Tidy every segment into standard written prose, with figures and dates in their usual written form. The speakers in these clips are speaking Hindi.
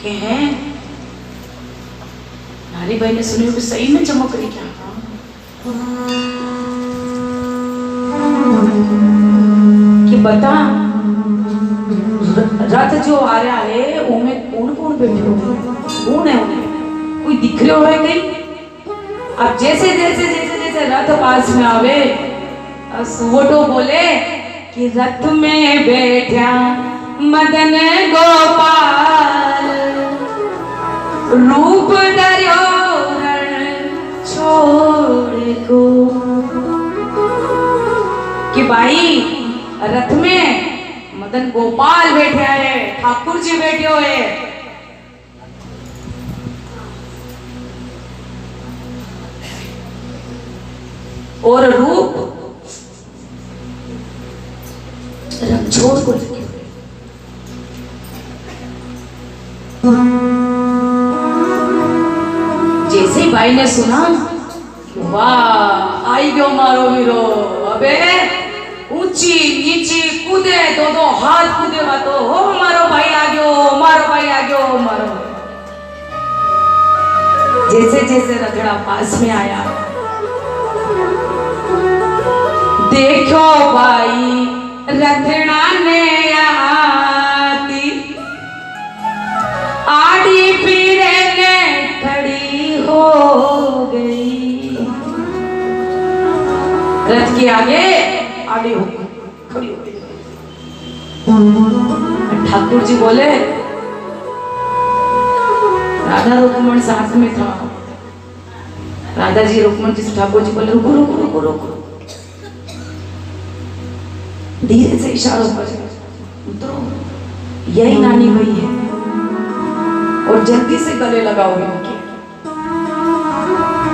के हैं नारी भाई ने सुनी कि सही में चमक रही क्या? कि बता रथ जो आ रहा है उनमें कौन कौन बैठे हो? कौन है उन्हें? कोई दिख रहे हो है कहीं? अब जैसे जैसे जैसे जैसे रथ पास में आवे सुवटो बोले कि रथ में बैठा मदन गोपाल रूप धर्यो छोड़ को। कि भाई रथ में मदन गोपाल बैठे है, ठाकुर जी बैठे हुए। और रूप रणछोड़ को लेके जैसे ही भाई ने सुना, वाह आई गयो मारो वीरो। अबे ऊंची नीची कूदे दो हाथ कूदे तो हो मारो भाई आ गयो, मारो भाई आ गयो, मारो। जैसे जैसे रगड़ा पास में आया, देखो भाई रथड़ा ने आती आड़ी पीरे ने खड़ी हो गई। रथ के आगे आड़ी हो गई, खड़ी हो गई। ठाकुर जी बोले, राधा रुक्मण साथ में था। राधा जी रुक्मण जी से ठाकुर जी बोले रुको रुको रुको रुको। धीरे से इशारों पर उतरो, यही नानी भाई है और जल्दी से गले लगाओ इनके।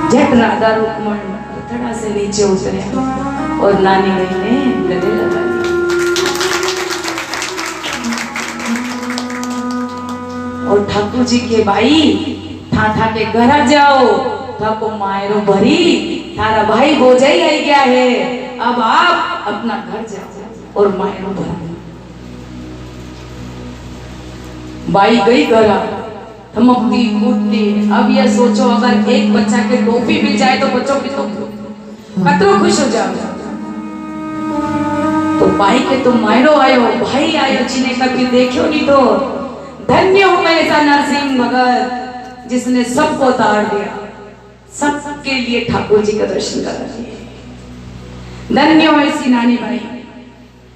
झट राधा रुक्मण रथड़ा से नीचे उतरे और नानी भाई ने गले लगा लिया। और ठाकुर जी के भाई था के घर आ जाओ, थाको मायरो भरी, थारा भाई भोजाई आई गया है, अब आप अपना घर जाओ और मायरो भरा। बाई गई घरा, थमकती कूदती। अब ये सोचो अगर एक बच्चा के टोपी मिल जाए तो बच्चों की तो कतरो खुश हो जाओ। तो बाई के तो मायरो आयो, भाई आयो जिन्हें कभी देखो नहीं। तो धन्य हो मैं ऐसा नरसिंह भगत जिसने सबको तार दिया, सबके लिए ठाकुर जी का दर्शन करा दिए। धन्य हो ऐसी नानी भाई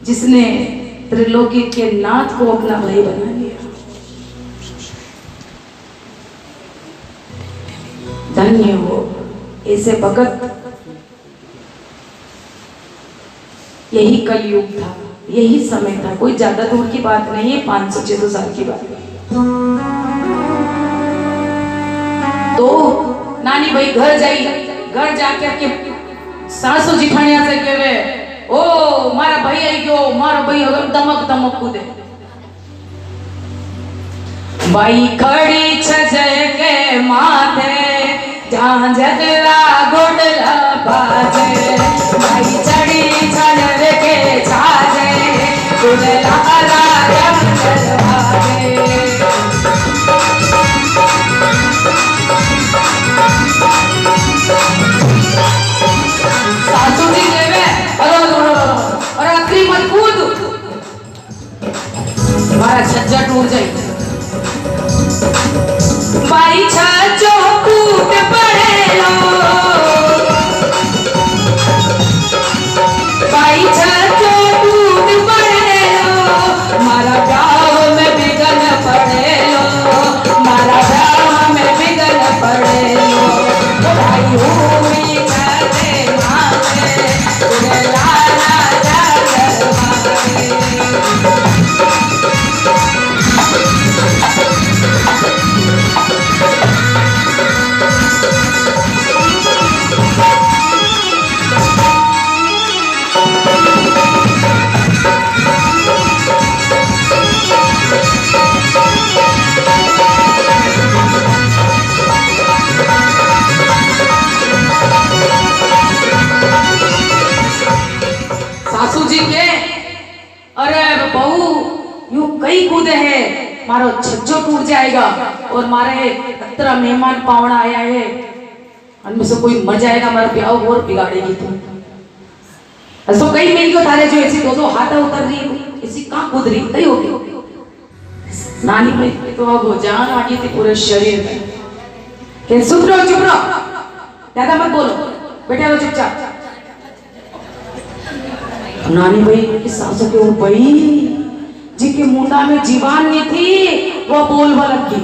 जिसने त्रिलोकी के नाथ को अपना भाई बना लिया। धन्य हो ऐसे भगत। यही कलयुग था, यही समय था, कोई ज्यादा दूर की बात नहीं है, 500-600 साल की बात है। तो नानी भाई घर जाई, घर जाकर के सासू जिठानिया से कहे, ओ मारा भाई आई गयो, मारो भाई अगर दमक दमक कूदे। भाई खड़ी छजय के माथे जहाँ जगला गोडला बाजे, भाई चढ़ी छनर के छाजे गोडला राजा बाजे। सासू जी देवे और आखिरी मत कूद, हमारा छज्जा टूट जाए। भाई छज्जो टूट पड़े लो, भाई छज्जो टूट पड़े लो, मारा गाँव में बिगन पड़े लो, मारा गाँव में बिगन पड़े लो। भाई हुई छज्जे माथे लाला जाकर माथे। सासू जी के अरे बहू यूं कई कूदे हैं, मारो छज्जो टूट जाएगा और मारे इतना मेहमान पावना आया है उनमें से कोई मर जाएगा, हमारा ब्याह और बिगाड़ेगी तुम। तो कई मिल गयो थारे जो ऐसी दो हाथ उतर रही इसी कहाँ कूद रही कहीं होगी नानी भाई तो अब जान आ गई थी पूरे शरीर में। कि चुप रहो ज्यादा मत बोलो, बैठे रहो चुपचाप। नानी भाई की सासू के वो भाई जिनके मुंडा में जीवान नहीं थी वो बोलवा लगी।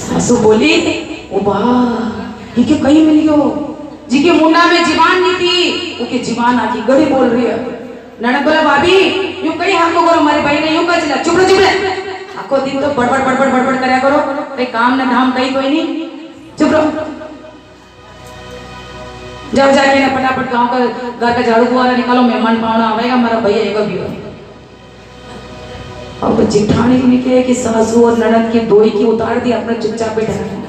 सासू बोली ओ बा ये के कहीं मिल गयो जिनके मुंडा में जीवान नहीं थी वो के जीवान आकी गड़ी बोल रही है। ननद बोला भाभी यूं कहीं हमको करो, हमारे भाई ने यूं कर चला। चुप रहो आखो दिन तो बड़बड़ करया करो, कहीं काम ना धाम कहीं कोई नहीं, चुप रहो। जाओ जाके ना फटाफट गांव का घर का झाड़ू बुआरा निकालो, मेहमान पावना आवेगा, हमारा भैया आएगा भी। अब जिठानी ने कहे कि सासू और ननद की दोई की उतार दी, अपना चुपचाप बैठा है।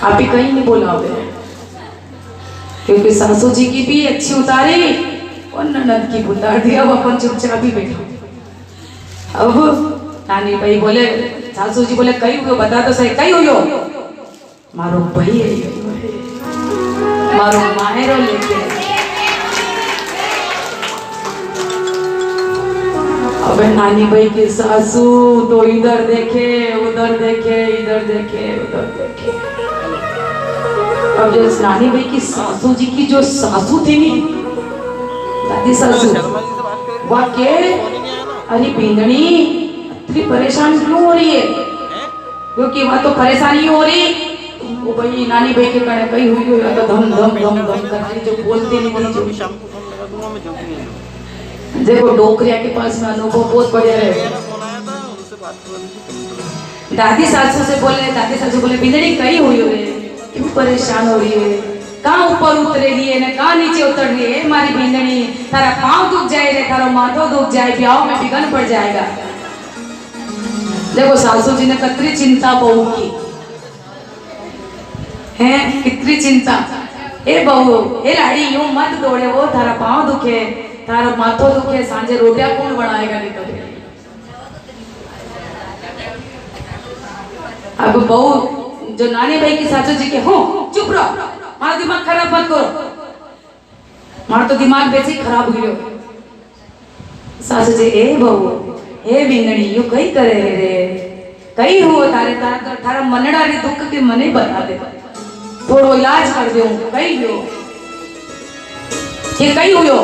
आप ही कहीं नहीं बोला होगा क्योंकि सासू जी की भी अच्छी उतारी और ननद की उतार दी, अब अपन चुपचाप ही बैठा। अब नानी भाई बोले, सासू जी बोले कहीं हुई बता तो सही, कहीं हुई हो? मारो भाई मारो मायरो लेके। अब नानी भाई की सासू तो इधर देखे उधर देखे, इधर देखे उधर देखे। अब जो नानी भाई की सासू जी की जो सासू थी नी, दादी सासू, वाक्य अरे बिंदनी इतनी परेशान क्यों हो रही है? क्योंकि वह तो परेशानी हो रही वो भाई नानी भाई के कहने कहीं हुई हो तो धम धम धम धम करती जो बोलते नहीं थी। जो देखो डोकरिया के पास में अनुभव बहुत बढ़िया है। दादी सासू से बोले, दादी सासू बोले बिंदनी कहीं हुई हो रे, क्यों परेशान हो रही है? कहाँ ऊपर उतरे रही है ना कहाँ नीचे उतर रही है? हमारी बिंदनी थारा पाँव दुख जाए रे, थारा माथो दुख जाए, ब्याह में बिगन पड़ जाएगा। देखो सासू जी ने कितनी चिंता बहू की है, कितनी चिंता। ए बहू ए लाड़ी यूं मत दौड़े, वो थारा पाँव दुखे, थारा माथो दुखे, सांझे रोटियां कौन बनाएगा? नहीं तो अब बहू जो नानी भाई की सासू जी के हो, चुप रहो, मारा दिमाग खराब मत करो, मारा तो दिमाग वैसे ही खराब हो गयो। सासू जी ए बहू ए बिंदनी यू कई करे रे, कई हुआ तारे थारा मनड़ा रे दुख के मने बता दे, थोड़ो इलाज कर दे। कई हो ये कई हुयो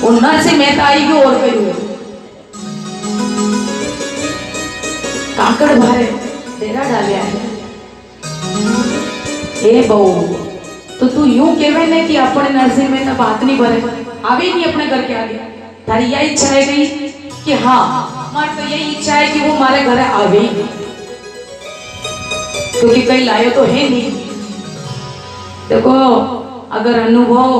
उन्नर से मैं आई गयो और कई हुयो काकड़ भारे तेरा डालिया है। ए बहू तो तू यूं कहवे ने कि अपने नरसिंह में ना बात नहीं भरे, आवे नहीं अपने घर के आगे। तारी यही इच्छा है गई कि हाँ हमारी तो यही इच्छा है कि वो हमारे घर आवे, क्योंकि कई लायो तो है नहीं। देखो अगर अनुभव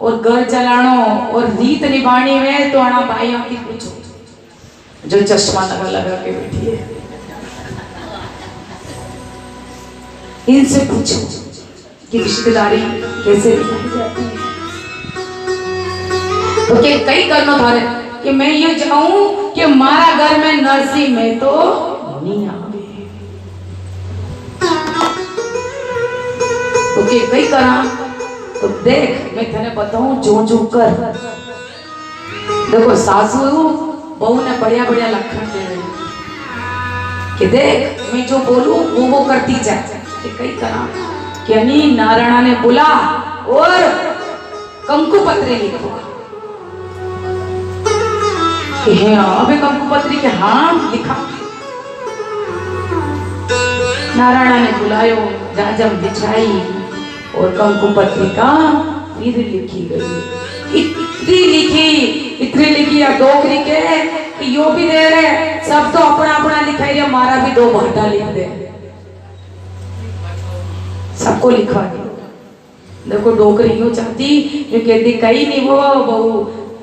और घर चलानो और रीत निभानी में तो आना भाइयों की पूछो जो चश्मा लगा के बैठी है, इनसे पूछो कि रिश्तेदारी कैसे निभाई जाती है। तो क्या कई करना था कि मैं ये चाहूं कि हमारा घर में नरसिंह में तो नहीं आवे, तो क्या कई करा? तो देख मैं तेने बताऊं जो जो कर। देखो सासू बहू ने बढ़िया बढ़िया लक्षण दे रही कि देख मैं जो बोलूं वो करती जाए। कई करा कि अनी नारायणा ने बोला और कंकु पत्री लिखो कि अबे कंकु पत्री के हाँ लिखा। नारायणा ने बुलायो, जाजम बिछाई और कंकु पत्रिका फिर लिखी गई। इतनी लिखी या डोकरी के कि यो भी दे रहे सब तो अपना अपना लिखाई रे, मारा भी दो भाटा लिख दे, सबको लिखा है। देखो डोकरी यूं चाहती जो कहती कहीं नहीं वो बहू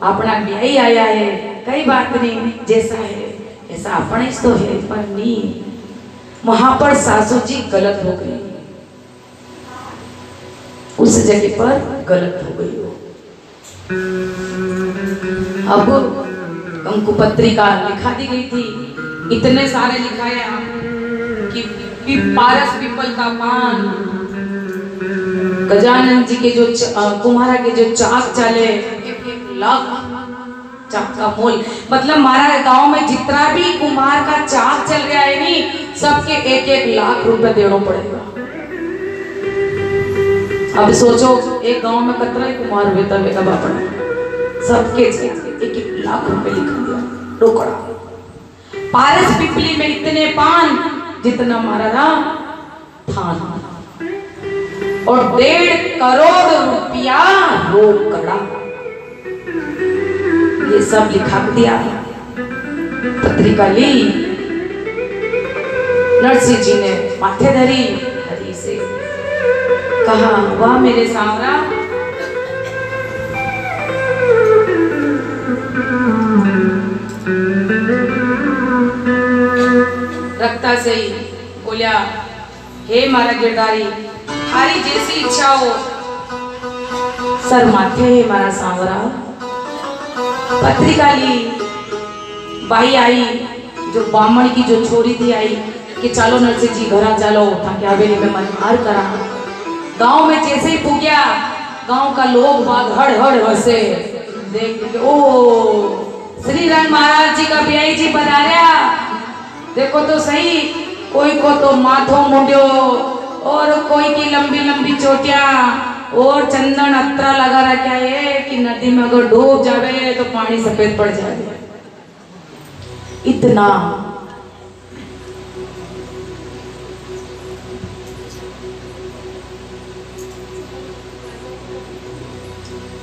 अपना ब्याही आया है, कई बात नहीं जैसा है ऐसा अपने तो है, पर नहीं वहां पर सासू जी गलत हो गई, उस जगह पर गलत हो गई हो। अब हमको पत्रिका लिखा दी गई थी, इतने सारे लिखाया कि पारस पीपल का पान, गजानन जी के जो कुम्हारा के जो चाक चले 1-1 लाख चाक का मोल। मतलब हमारा गांव में जितना भी कुम्हार का चाक चल रहा है नहीं, सबके 1-1 लाख रुपए देना पड़ेगा। अब सोचो एक गांव में कतरा ही कुम्हार बेटा बेटा बापड़ा, सबके 1-1 लाख रुपए लिखा दिया रोकड़ा। पारस पिपली में इतने पान जितना हमारा थान, और 1.5 करोड़ रुपया रोकड़ा, ये सब लिखा दिया। पत्रिका ली, नरसिंह जी ने माथे धरी, हरी से कहा, वाह मेरे सांवरा, रखता सही बोलिया, हे मारा गिरधारी, थारी जैसी इच्छा हो। सर माथे है मारा सांवरा। पत्रिका ली, बाई आई, जो बामण की जो छोरी थी आई कि चलो नरसिंह जी घरा चलो, ताकि हवेली में मनमार करा। गांव में जैसे ही पुग्या, गांव का लोग बाग हड़ हड़ हंसे देख के, ओ श्री रंग महाराज जी का ब्याई जी पधार्या, देखो तो सही, कोई को तो माथो मुंड्यो, और कोई की लंबी लंबी चोटियां, और चंदन अत्रा लगा रखा है कि नदी में अगर डूब जावे तो पानी सफेद पड़ जाए। इतना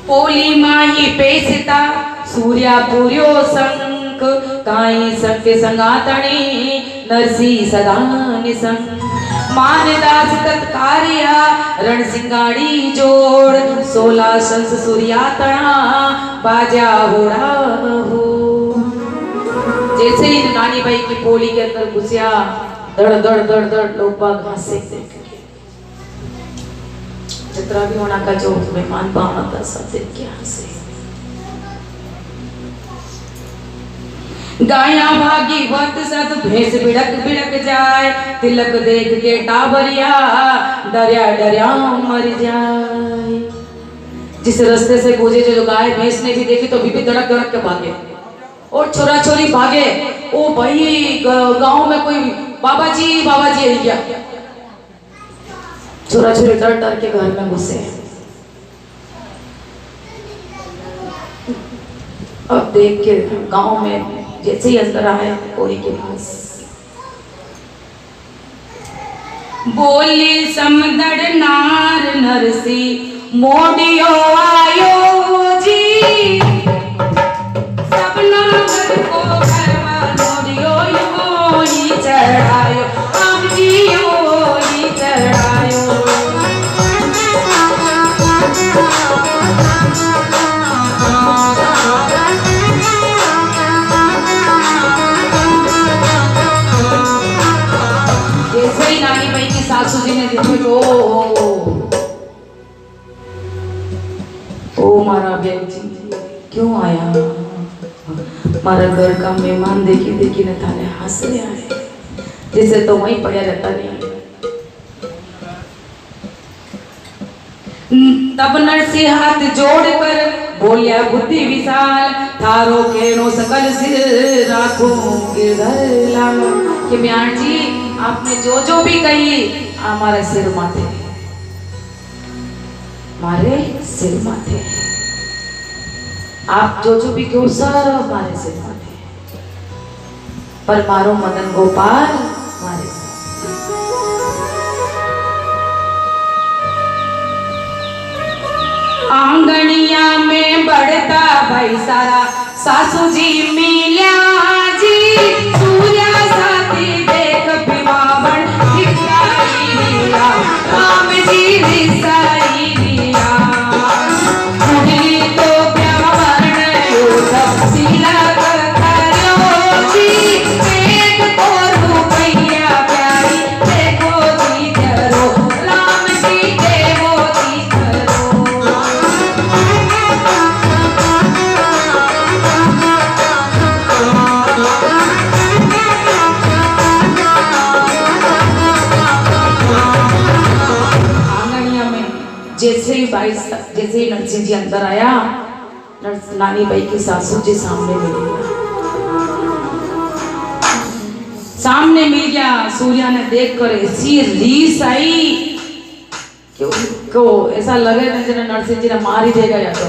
पोली माही पेसिता सूर्या पूर्यो संक, काई सत्य संगातणी नरसी सदा निसंग। मानदास तत्कारिया रण सिंगाड़ी जोड़, 16 संस सूर्यातणा बाजा होड़ा हो। जैसे ही नानी बाई की पोली के अंदर घुसिया, धड़ धड़ धड़ धड़ लोग बाग हंसे देख के, जितना भी होना का जो मेहमान बावना था सब देख के हंसे। गाया भागी वत सत भैंस बिड़क बिड़क जाए, तिलक देख के टाबरिया डरिया डरिया मर जाए। जिस रास्ते से गुजरे जो गाय भैंस ने भी देखी तो भी धड़क धड़क के भागे, और छोरा छोरी भागे। ओ भाई गांव में कोई बाबा जी आई गया, छोरा छोरी डर डर के घर में घुसे। अब देख के गांव में जैसे ही अंदर आए कोई के पास, बोली समदड़ नार नरसी मोडियो आयो जी, सबना घर को घरवा मोडियो यो ही चढ़ायो, हम जी यो ही चढ़ायो। नानी भाई की सासू जी ने देखो तो, ओ मारा बहन जी क्यों आया, मारा घर का मेहमान देखी देखी न थाने हंस रहे आए, जैसे तो वहीं पड़ा रहता नहीं। तब नरसिंह हाथ जोड़ कर बोलिया, बुद्धि विशाल थारो केनो सकल सिर राखो गिरधर लाल। कि ब्यान जी आपने जो भी कही हमारे सिर माथे, मारे सिर माथे, आप जो भी क्यों सब हमारे सिर माथे, पर मारो मदन गोपाल मारे सिर। आंगनिया में बढ़ता भाई सारा, सासू जी मिल्या जी, सूर्या साथी देख पिवावन हिसाई लिया, राम जी हिसाई लिया। मुझे तो प्यावन योद्धा सीला करो जी, एक तो रुपया प्यारी देखो जी करो, राम जी देवो जी करो। जैसे ही नरसिंह जी अंदर आया, नानी बाई की सासू जी सामने मिल गया। सामने मिल गया। सूर्या ने देख कर ऐसी रीस आई कि उनको ऐसा लगे ना जरा नरसिंह जी ने मार ही देगा या तो।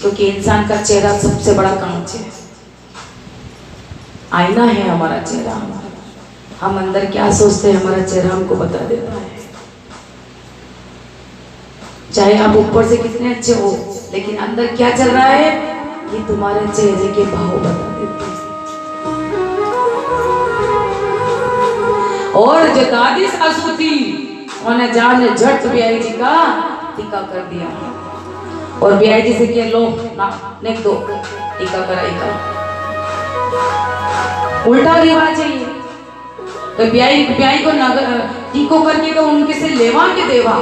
क्योंकि इंसान का चेहरा सबसे बड़ा कांच है, आईना है हमारा चेहरा। हम अंदर क्या सोचते हैं हमारा चेहरा हमको बता देता है। चाहे आप ऊपर से कितने अच्छे हो, लेकिन अंदर क्या चल रहा है ये तुम्हारे चेहरे के भाव बता देते हैं। और जो दादी सासू थी उन्होंने जाने झट बियाई जी का टीका कर दिया और बियाई जी से किया लो ना नेक दो टीका कराएगा। उल्टा रिवाज है ये। तो ब्याई को टीको करके तो उनके से लेवा के देवा,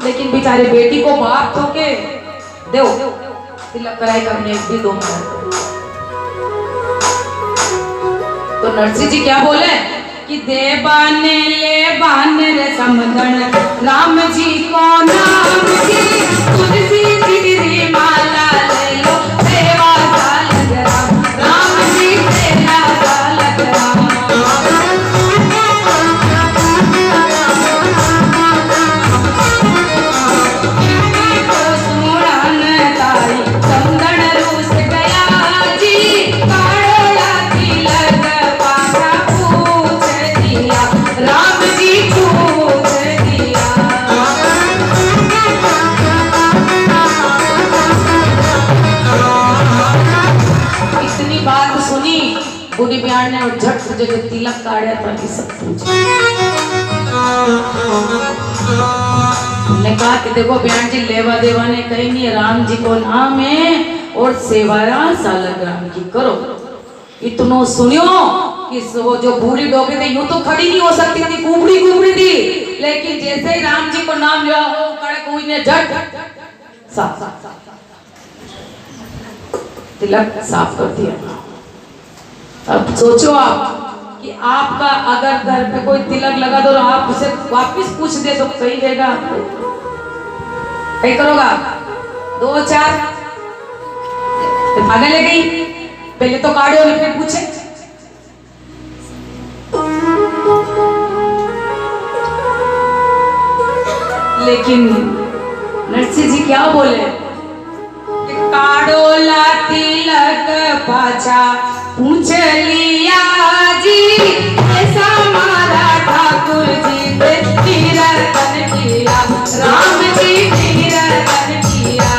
लेकिन बेचारे बेटी को बाप ठोके दो तिलक कराए करने भी दो। तो नरसिंह जी क्या बोले कि दे बाने ले बाने रे समदन राम जी को नाम की तुलसी जी माला ले लो सेवा साल राम राम जी सेवा साल राम। बूढ़ी ब्याण ने और झट जो तिलक काढ़ा था कि सब पूछा। ने कहा कि देखो ब्याण जी लेवा देवा ने कहीं नहीं, राम जी को नाम है और सेवाया सालग्राम की करो। इतनो सुनियो कि वो जो बूढ़ी डोबी थी यूं तो खड़ी नहीं हो सकती थी, कुबड़ी थी, लेकिन जैसे ही राम जी को नाम लिया वो कड़क हुई ने झट साफ तिलक साफ कर दिया। अब सोचो आप कि आपका अगर घर पे कोई तिलक लगा दो और आप उसे वापस पूछ दे तो सही रहेगा? कहीं करोगा 2-4 भागे ले गई, पहले तो काढ़े और फिर पूछे। लेकिन नरसिंह जी क्या बोले कि काढ़ो ला तिलक पाछा पूछ लिया जी ऐसा हमारा ठाकुर जी ने कीर्तन किया, राम जी कीर्तन किया।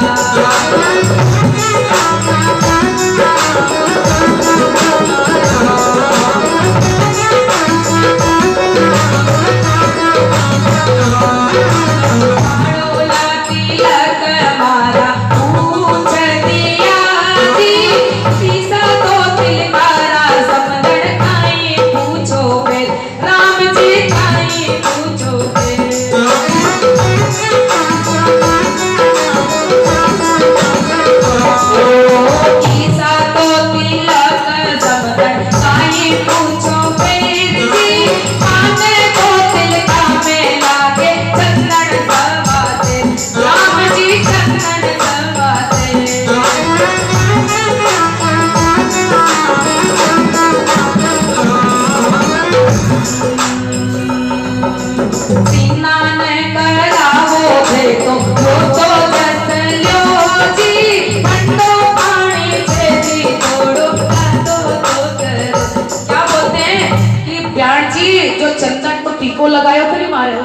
लगायो तो नहीं मारे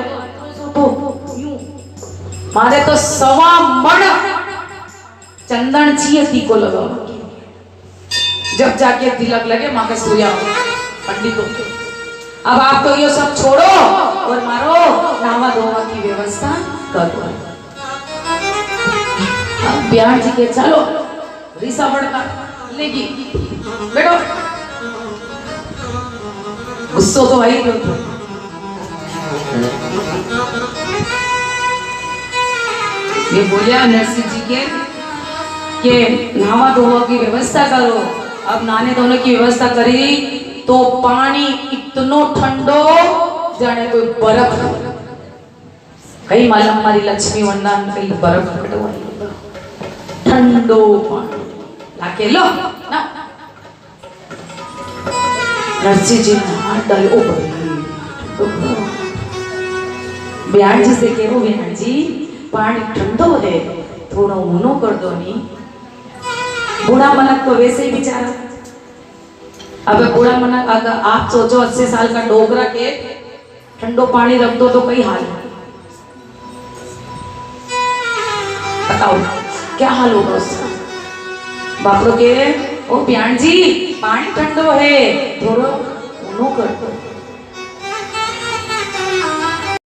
मारे तो 1.25 मण चंदन चाहिए टीको लगाओ, जब जाके तिलक लगे माँ के सूर्या पंडितों। अब आप तो ये सब छोड़ो और मारो नावा धोवा की व्यवस्था करो। अब ब्याह जी के चलो रिसा बड़का लेगी बैठो, गुस्सो तो आई क्यों। ये बोलिया नरसिंह जी के नहावा धोवा की व्यवस्था करो। अब नहाने धोने की व्यवस्था करी तो पानी इतनो ठंडो जाने कोई बर्फ कई मालूम हमारी लक्ष्मी वंदना कई बर्फ कटवाई ठंडो पानी लाके लो ना नरसिंह जी ने हाथ डालो ब्याण जी से कहो ब्याण जी पानी ठंडो है थोड़ा ऊनो कर दो नी। बूढ़ा मनक तो वैसे ही बेचारा, अब बूढ़ा मनक अगर आप सोचो 80 साल का डोगरा के ठंडो पानी रख दो तो कई हाल है, बताओ क्या हाल होगा उसका। बापड़ो के ओ ब्याण जी पानी ठंडो है थोड़ा ऊनो कर दो।